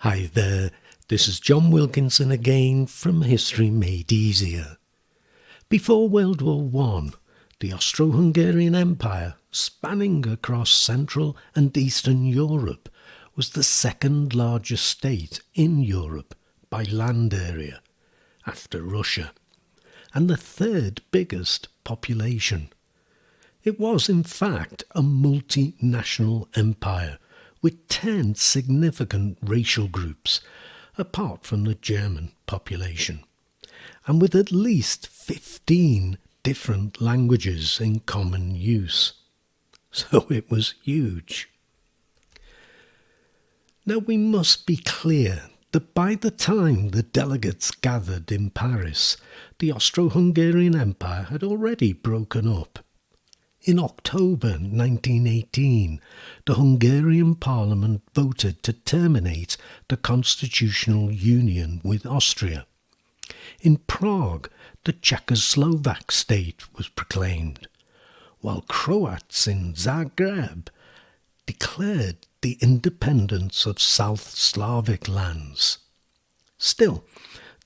Hi there, this is John Wilkinson again from History Made Easier. Before World War I, the Austro-Hungarian Empire, spanning across Central and Eastern Europe, was the second largest state in Europe by land area, after Russia, and the third biggest population. It was in fact a multinational empire with 10 significant racial groups, apart from the German population, and with at least 15 different languages in common use. So it was huge. Now we must be clear that by the time the delegates gathered in Paris, the Austro-Hungarian Empire had already broken up. In October 1918, the Hungarian Parliament voted to terminate the constitutional union with Austria. In Prague, the Czechoslovak state was proclaimed, while Croats in Zagreb declared the independence of South Slavic lands. Still,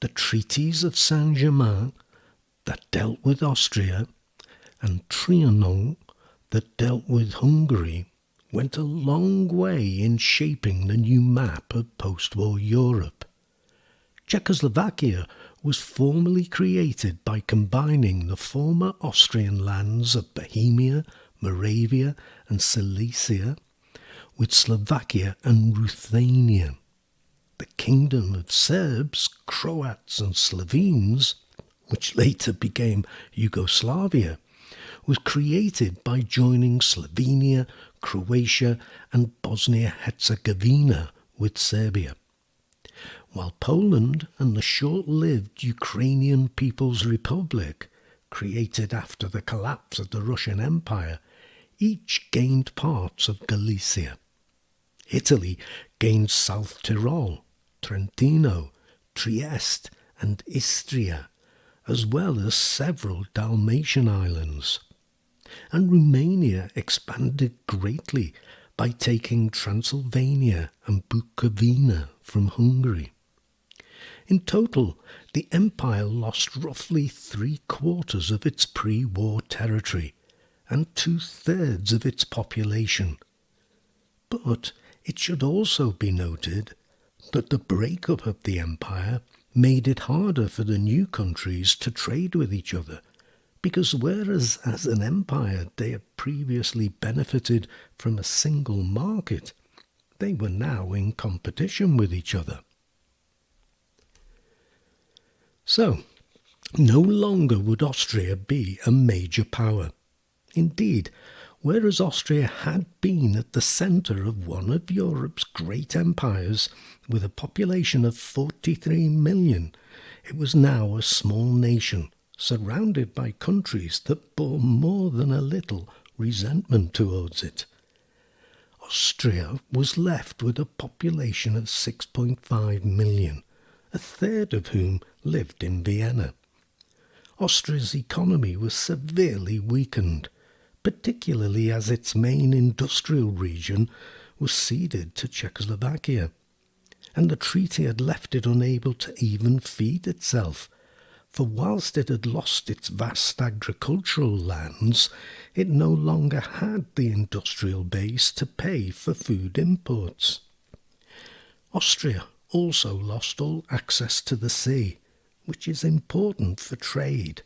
the treaties of Saint-Germain that dealt with Austria and Trianon that dealt with Hungary went a long way in shaping the new map of post-war Europe. Czechoslovakia was formally created by combining the former Austrian lands of Bohemia, Moravia and Silesia with Slovakia and Ruthenia. The Kingdom of Serbs, Croats and Slovenes, which later became Yugoslavia, was created by joining Slovenia, Croatia and Bosnia-Herzegovina with Serbia, while Poland and the short-lived Ukrainian People's Republic, created after the collapse of the Russian Empire, each gained parts of Galicia. Italy gained South Tyrol, Trentino, Trieste and Istria, as well as several Dalmatian islands. And Romania expanded greatly by taking Transylvania and Bukovina from Hungary. In total, the empire lost roughly 3/4 of its pre-war territory and 2/3 of its population. But it should also be noted that the breakup of the empire made it harder for the new countries to trade with each other, because whereas as an empire they had previously benefited from a single market, they were now in competition with each other. So, no longer would Austria be a major power. Indeed, whereas Austria had been at the centre of one of Europe's great empires with a population of 43 million, it was now a small nation surrounded by countries that bore more than a little resentment towards it. Austria was left with a population of 6.5 million, a third of whom lived in Vienna. Austria's economy was severely weakened, particularly as its main industrial region was ceded to Czechoslovakia, and the treaty had left it unable to even feed itself, for whilst it had lost its vast agricultural lands, it no longer had the industrial base to pay for food imports. Austria also lost all access to the sea, which is important for trade.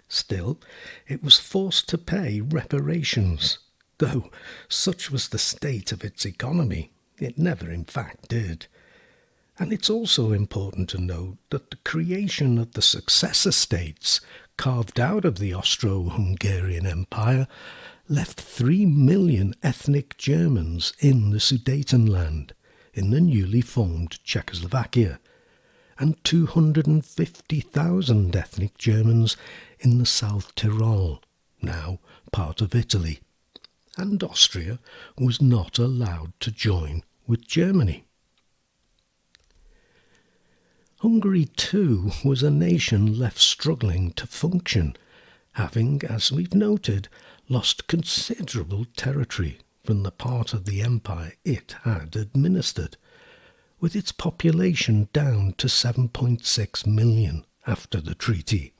Still, it was forced to pay reparations, though such was the state of its economy, it never in fact did. And it's also important to note that the creation of the successor states carved out of the Austro-Hungarian Empire left 3 million ethnic Germans in the Sudetenland, in the newly formed Czechoslovakia, and 250,000 ethnic Germans in the South Tyrol, now part of Italy, and Austria was not allowed to join with Germany. Hungary too was a nation left struggling to function, having, as we've noted, lost considerable territory from the part of the empire it had administered, with its population down to 7.6 million after the treaty,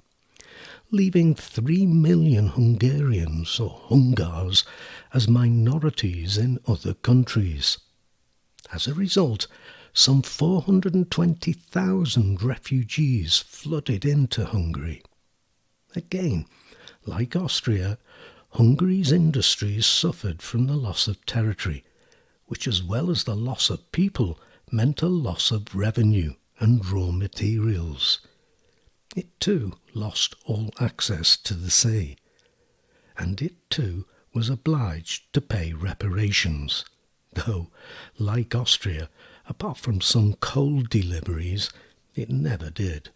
leaving 3 million Hungarians or Hungars as minorities in other countries. As a result, some 420,000 refugees flooded into Hungary. Again, like Austria, Hungary's industries suffered from the loss of territory, which, as well as the loss of people, meant a loss of revenue and raw materials. It too lost all access to the sea, and it too was obliged to pay reparations, though, like Austria, apart from some coal deliveries, it never did.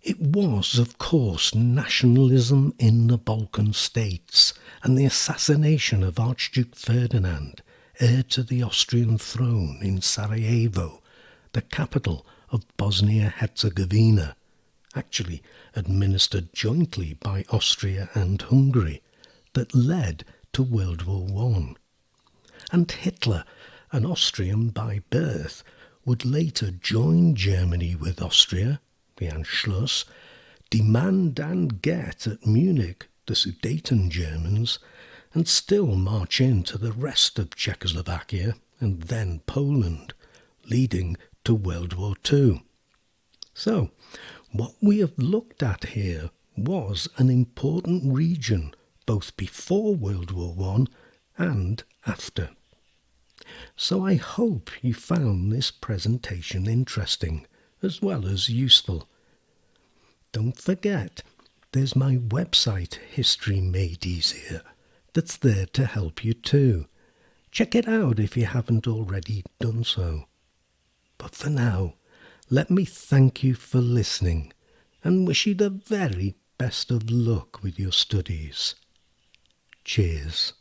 It was, of course, nationalism in the Balkan states and the assassination of Archduke Ferdinand, heir to the Austrian throne in Sarajevo, the capital of Bosnia-Herzegovina, actually administered jointly by Austria and Hungary, that led to World War I. And Hitler, an Austrian by birth, would later join Germany with Austria, the Anschluss, demand and get at Munich the Sudeten Germans, and still march into the rest of Czechoslovakia and then Poland, leading to World War II. So, what we have looked at here was an important region both before World War I and after. So I hope you found this presentation interesting as well as useful. Don't forget, there's my website, History Made Easier, that's there to help you too. Check it out if you haven't already done so. But for now, let me thank you for listening and wish you the very best of luck with your studies. Cheers.